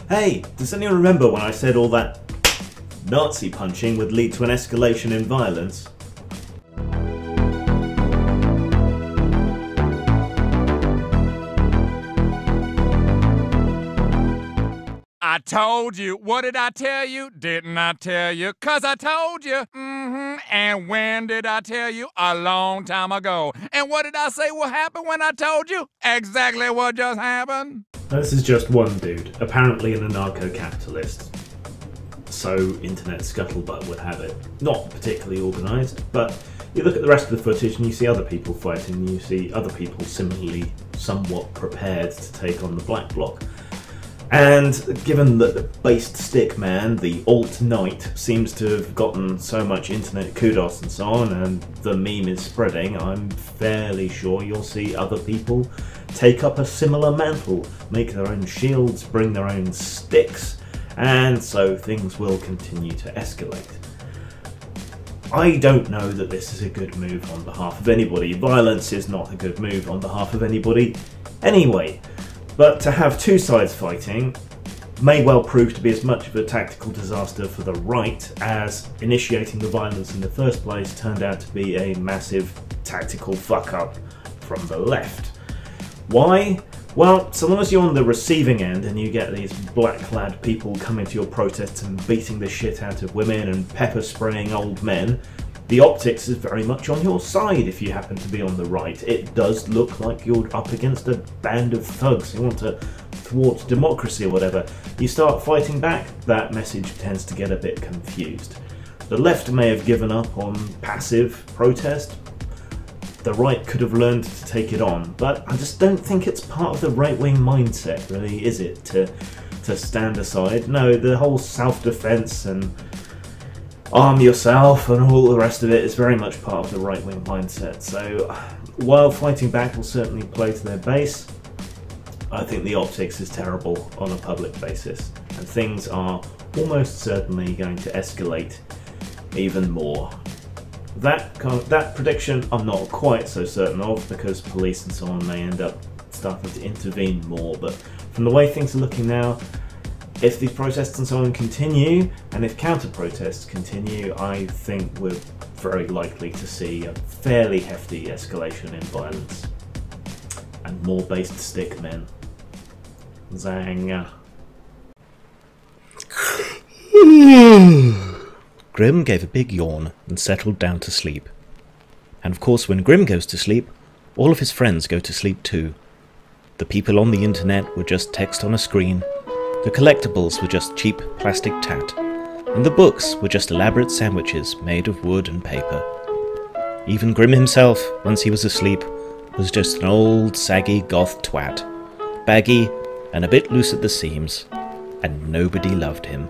Hey, does anyone remember when I said all that Nazi punching would lead to an escalation in violence? I told you. What did I tell you? Didn't I tell you? 'Cause I told you. And when did I tell you? A long time ago. And what did I say will happen when I told you? Exactly what just happened. This is just one dude, apparently an anarcho-capitalist. So internet scuttlebutt would have it. Not particularly organised, but you look at the rest of the footage and you see other people fighting, you see other people similarly somewhat prepared to take on the Black Bloc. And given that the based stick man, the alt-knight, seems to have gotten so much internet kudos and so on, and the meme is spreading, I'm fairly sure you'll see other people take up a similar mantle, make their own shields, bring their own sticks, and so things will continue to escalate. I don't know that this is a good move on behalf of anybody. Violence is not a good move on behalf of anybody anyway. But to have two sides fighting may well prove to be as much of a tactical disaster for the right as initiating the violence in the first place turned out to be a massive tactical fuck-up from the left. Why? Well, so long as you're on the receiving end and you get these black-clad people coming to your protests and beating the shit out of women and pepper-spraying old men, the optics is very much on your side if you happen to be on the right. It does look like you're up against a band of thugs who want to thwart democracy or whatever. You start fighting back, that message tends to get a bit confused. The left may have given up on passive protest. The right could have learned to take it on, but I just don't think it's part of the right-wing mindset, really, is it, to stand aside? No, the whole self-defense and arm yourself and all the rest of it is very much part of the right-wing mindset. So while fighting back will certainly play to their base, I think the optics is terrible on a public basis, and things are almost certainly going to escalate even more. That prediction I'm not quite so certain of, because police and so on may end up starting to intervene more, but from the way things are looking now, if these protests and so on continue, and if counter-protests continue, I think we're very likely to see a fairly hefty escalation in violence. And more based stick men. Zang. Grim gave a big yawn and settled down to sleep. And of course when Grim goes to sleep, all of his friends go to sleep too. The people on the internet were just text on a screen, the collectibles were just cheap plastic tat, and the books were just elaborate sandwiches made of wood and paper. Even Grim himself, once he was asleep, was just an old saggy goth twat, baggy and a bit loose at the seams, and nobody loved him.